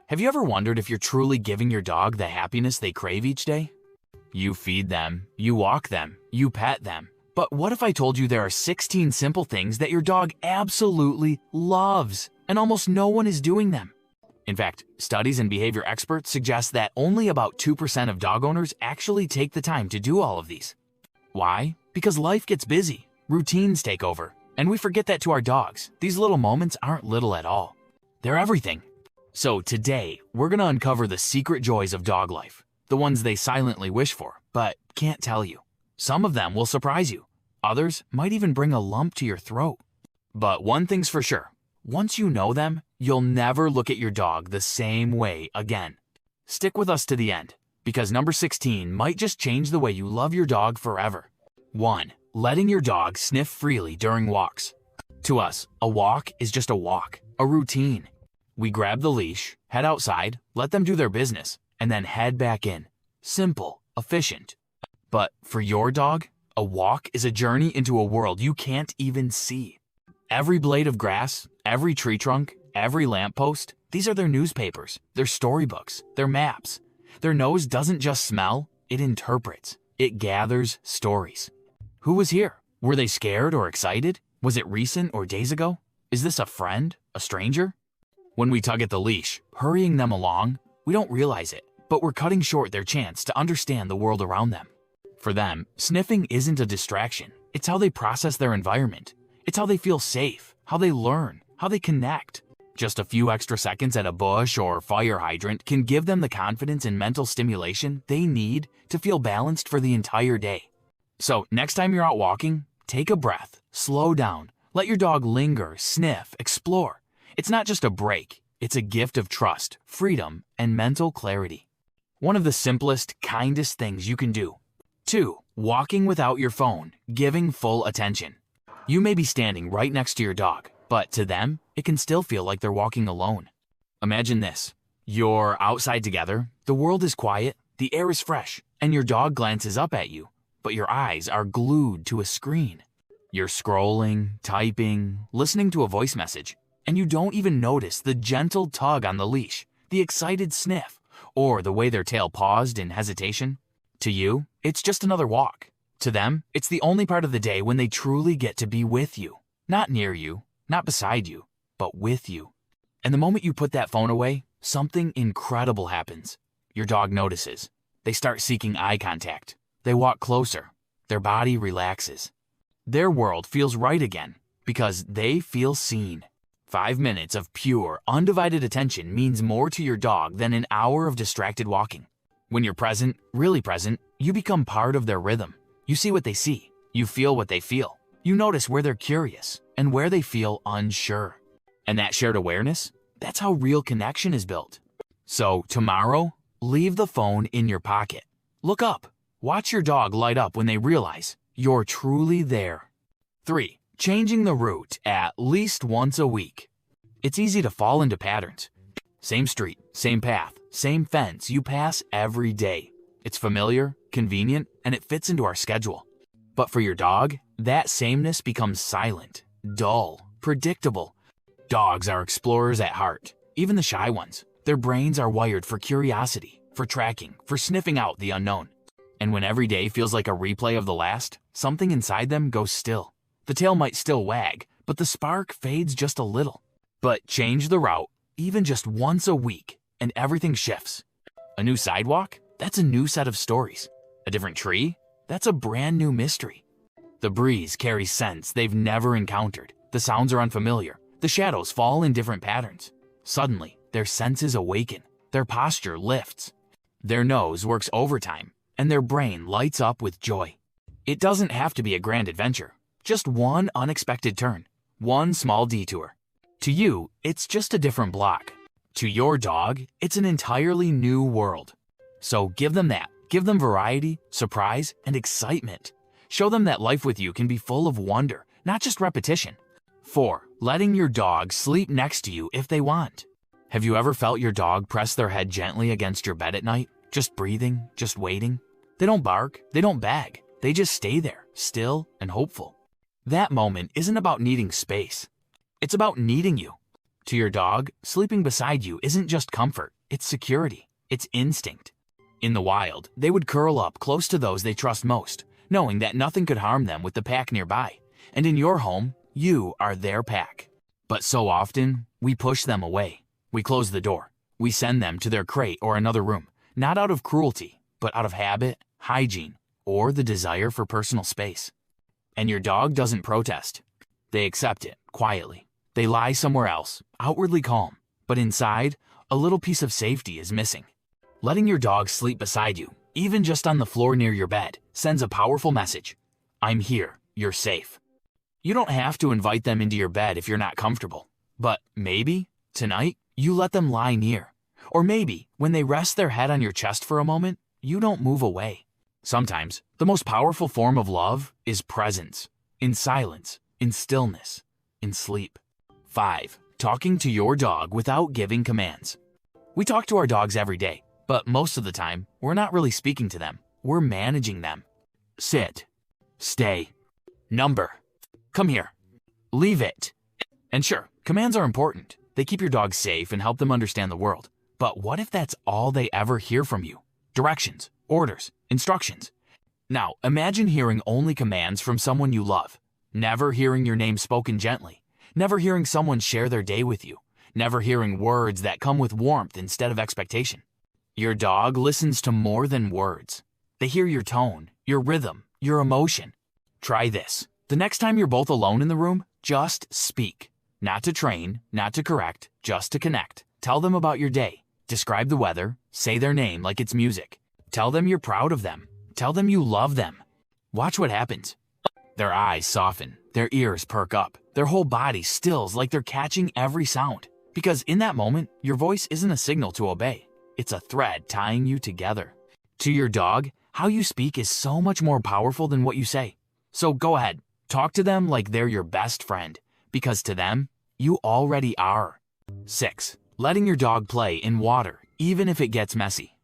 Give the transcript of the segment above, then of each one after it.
Have you ever wondered if you're truly giving your dog the happiness they crave each day? You feed them, you walk them, you pet them. But what if I told you there are 16 simple things that your dog absolutely loves, and almost no one is doing them? In fact, studies and behavior experts suggest that only about 2% of dog owners actually take the time to do all of these. Why? Because life gets busy, routines take over, and we forget that to our dogs, these little moments aren't little at all. They're everything. So today, we're going to uncover the secret joys of dog life, the ones they silently wish for, but can't tell you. Some of them will surprise you. Others might even bring a lump to your throat. But one thing's for sure, once you know them, you'll never look at your dog the same way again. Stick with us to the end, because number 16 might just change the way you love your dog forever. 1. Letting your dog sniff freely during walks. To us, a walk is just a walk, a routine. We grab the leash, head outside, let them do their business, and then head back in. Simple, efficient. But for your dog, a walk is a journey into a world you can't even see. Every blade of grass, every tree trunk, every lamppost, these are their newspapers, their storybooks, their maps. Their nose doesn't just smell, it interprets. It gathers stories. Who was here? Were they scared or excited? Was it recent or days ago? Is this a friend? A stranger? When we tug at the leash, hurrying them along, we don't realize it, but we're cutting short their chance to understand the world around them. For them, sniffing isn't a distraction. It's how they process their environment. It's how they feel safe, how they learn, how they connect. Just a few extra seconds at a bush or fire hydrant can give them the confidence and mental stimulation they need to feel balanced for the entire day. So next time you're out walking, take a breath, slow down, let your dog linger, sniff, explore. It's not just a break, it's a gift of trust, freedom, and mental clarity. One of the simplest, kindest things you can do. 2. Walking without your phone, giving full attention. You may be standing right next to your dog, but to them, it can still feel like they're walking alone. Imagine this. You're outside together, the world is quiet, the air is fresh, and your dog glances up at you, but your eyes are glued to a screen. You're scrolling, typing, listening to a voice message, and you don't even notice the gentle tug on the leash, the excited sniff, or the way their tail paused in hesitation. To you, it's just another walk. To them, it's the only part of the day when they truly get to be with you. Not near you, not beside you, but with you. And the moment you put that phone away, something incredible happens. Your dog notices. They start seeking eye contact. They walk closer. Their body relaxes. Their world feels right again because they feel seen. 5 minutes of pure, undivided attention means more to your dog than an hour of distracted walking. When you're present, really present, you become part of their rhythm. You see what they see. You feel what they feel. You notice where they're curious and where they feel unsure. And that shared awareness, that's how real connection is built. So tomorrow, leave the phone in your pocket. Look up. Watch your dog light up when they realize you're truly there. 3. Changing the route at least once a week. It's easy to fall into patterns. Same street, same path, same fence you pass every day. It's familiar, convenient, and it fits into our schedule. But for your dog, that sameness becomes silent, dull, predictable. Dogs are explorers at heart, even the shy ones. Their brains are wired for curiosity, for tracking, for sniffing out the unknown. And when every day feels like a replay of the last, something inside them goes still. The tail might still wag, but the spark fades just a little. But change the route, even just once a week, and everything shifts. A new sidewalk? That's a new set of stories. A different tree? That's a brand new mystery. The breeze carries scents they've never encountered. The sounds are unfamiliar. The shadows fall in different patterns. Suddenly, their senses awaken. Their posture lifts. Their nose works overtime, and their brain lights up with joy. It doesn't have to be a grand adventure. Just one unexpected turn, one small detour. To you, it's just a different block. To your dog, it's an entirely new world. So give them that. Give them variety, surprise, and excitement. Show them that life with you can be full of wonder, not just repetition. 4. Letting your dog sleep next to you if they want. Have you ever felt your dog press their head gently against your bed at night? Just breathing, just waiting? They don't bark, they don't beg. They just stay there, still and hopeful. That moment isn't about needing space. It's about needing you. To your dog, sleeping beside you isn't just comfort, it's security, it's instinct. In the wild, they would curl up close to those they trust most, knowing that nothing could harm them with the pack nearby. And in your home, you are their pack. But so often, we push them away. We close the door. We send them to their crate or another room, not out of cruelty, but out of habit, hygiene, or the desire for personal space. And your dog doesn't protest. They accept it, quietly. They lie somewhere else, outwardly calm, but inside, a little piece of safety is missing. Letting your dog sleep beside you, even just on the floor near your bed, sends a powerful message. I'm here, you're safe. You don't have to invite them into your bed if you're not comfortable. But maybe, tonight, you let them lie near. Or maybe, when they rest their head on your chest for a moment, you don't move away. Sometimes, the most powerful form of love is presence, in silence, in stillness, in sleep. 5. Talking to your dog without giving commands. We talk to our dogs every day, but most of the time, we're not really speaking to them. We're managing them. Sit. Stay. Number. Come here. Leave it. And sure, commands are important. They keep your dog safe and help them understand the world. But what if that's all they ever hear from you? Directions, orders, instructions. Now, imagine hearing only commands from someone you love. Never hearing your name spoken gently. Never hearing someone share their day with you. Never hearing words that come with warmth instead of expectation. Your dog listens to more than words. They hear your tone, your rhythm, your emotion. Try this. The next time you're both alone in the room, just speak. Not to train, not to correct, just to connect. Tell them about your day. Describe the weather. Say their name like it's music. Tell them you're proud of them. Tell them you love them. Watch what happens. Their eyes soften. Their ears perk up. Their whole body stills like they're catching every sound. Because in that moment, your voice isn't a signal to obey. It's a thread tying you together. To your dog, how you speak is so much more powerful than what you say. So go ahead. Talk to them like they're your best friend, because to them, you already are. 6. Letting your dog play in water, even if it gets messy.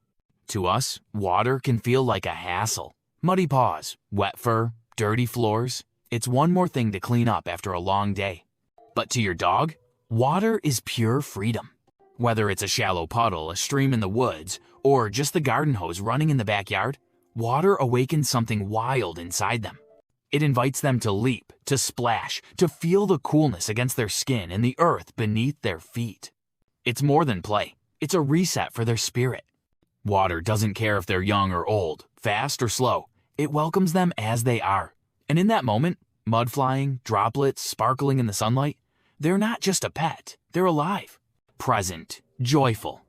To us, water can feel like a hassle. Muddy paws, wet fur, dirty floors. It's one more thing to clean up after a long day. But to your dog, water is pure freedom. Whether it's a shallow puddle, a stream in the woods, or just the garden hose running in the backyard, water awakens something wild inside them. It invites them to leap, to splash, to feel the coolness against their skin and the earth beneath their feet. It's more than play. It's a reset for their spirit. Water doesn't care if they're young or old, fast or slow. It welcomes them as they are. And in that moment, mud flying, droplets sparkling in the sunlight, they're not just a pet. They're alive, present, joyful.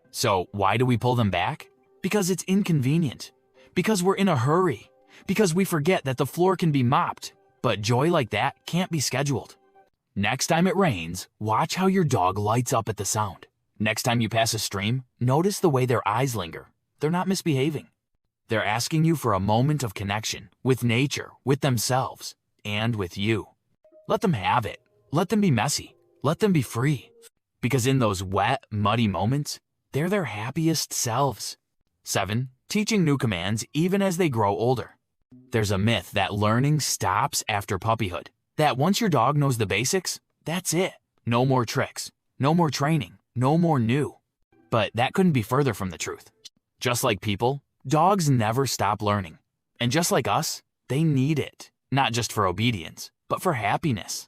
So why do we pull them back? Because it's inconvenient. Because we're in a hurry. Because we forget that the floor can be mopped, but joy like that can't be scheduled. Next time it rains, watch how your dog lights up at the sound. Next time you pass a stream, notice the way their eyes linger. They're not misbehaving. They're asking you for a moment of connection with nature, with themselves, and with you. Let them have it. Let them be messy. Let them be free. Because in those wet, muddy moments, they're their happiest selves. 7. Teaching new commands even as they grow older. There's a myth that learning stops after puppyhood. That once your dog knows the basics, that's it. No more tricks, no more training, no more new. But that couldn't be further from the truth. Just like people, dogs never stop learning. And just like us, they need it. Not just for obedience, but for happiness.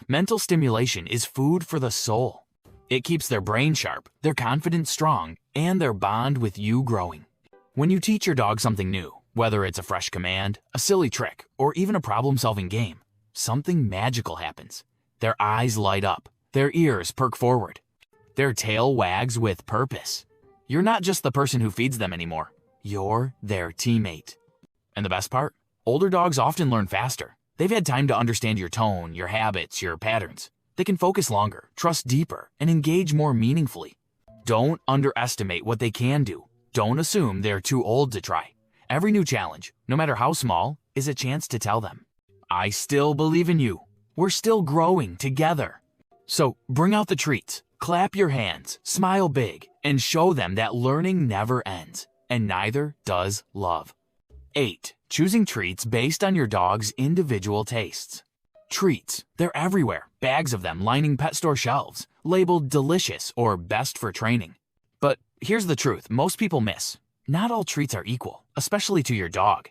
Mental stimulation is food for the soul. It keeps their brain sharp, their confidence strong, and their bond with you growing. When you teach your dog something new, whether it's a fresh command, a silly trick, or even a problem-solving game, something magical happens. Their eyes light up, their ears perk forward, their tail wags with purpose. You're not just the person who feeds them anymore. You're their teammate. And the best part? Older dogs often learn faster. They've had time to understand your tone, your habits, your patterns. They can focus longer, trust deeper, and engage more meaningfully. Don't underestimate what they can do. Don't assume they're too old to try. Every new challenge, no matter how small, is a chance to tell them, I still believe in you. We're still growing together. So bring out the treats, clap your hands, smile big, and show them that learning never ends, and neither does love. 8. Choosing treats based on your dog's individual tastes. Treats, they're everywhere. bags of them lining pet store shelves, labeled delicious or best for training. But here's the truth most people miss. Not all treats are equal, especially to your dog.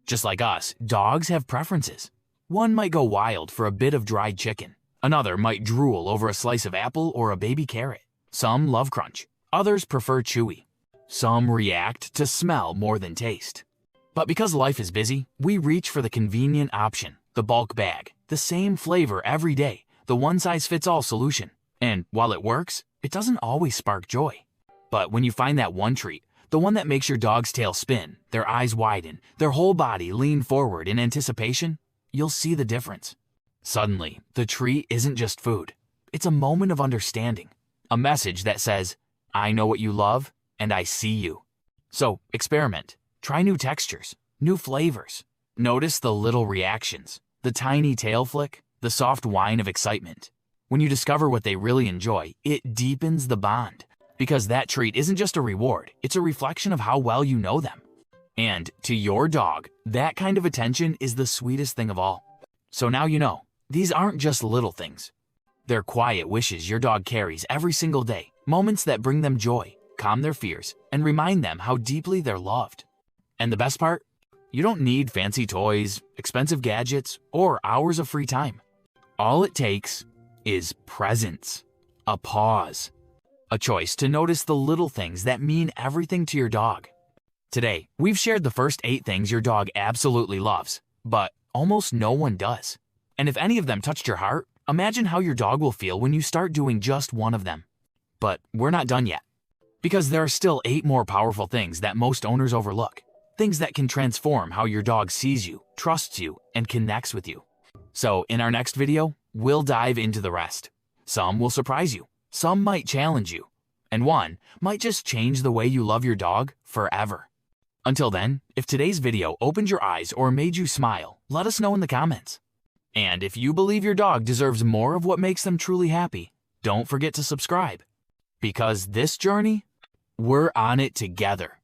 Just like us, dogs have preferences. One might go wild for a bit of dried chicken. Another might drool over a slice of apple or a baby carrot. Some love crunch. Others prefer chewy. Some react to smell more than taste. But because life is busy, we reach for the convenient option, the bulk bag, the same flavor every day, the one-size-fits-all solution. And while it works, it doesn't always spark joy. But when you find that one treat, the one that makes your dog's tail spin, their eyes widen, their whole body lean forward in anticipation, you'll see the difference. Suddenly, the treat isn't just food. It's a moment of understanding. A message that says, I know what you love, and I see you. So, experiment. Try new textures, new flavors. Notice the little reactions, the tiny tail flick, the soft whine of excitement. When you discover what they really enjoy, it deepens the bond. Because that treat isn't just a reward, it's a reflection of how well you know them. And to your dog, that kind of attention is the sweetest thing of all. So now you know, these aren't just little things. They're quiet wishes your dog carries every single day, moments that bring them joy, calm their fears, and remind them how deeply they're loved. And the best part? You don't need fancy toys, expensive gadgets, or hours of free time. All it takes is presence, a pause, a choice to notice the little things that mean everything to your dog. Today, we've shared the first 8 things your dog absolutely loves, but almost no one does. And if any of them touched your heart, imagine how your dog will feel when you start doing just one of them. But we're not done yet, because there are still 8 more powerful things that most owners overlook. Things that can transform how your dog sees you, trusts you, and connects with you. So in our next video, we'll dive into the rest. Some will surprise you, some might challenge you, and one might just change the way you love your dog forever. Until then, if today's video opened your eyes or made you smile, let us know in the comments. And if you believe your dog deserves more of what makes them truly happy, don't forget to subscribe. Because this journey, we're on it together.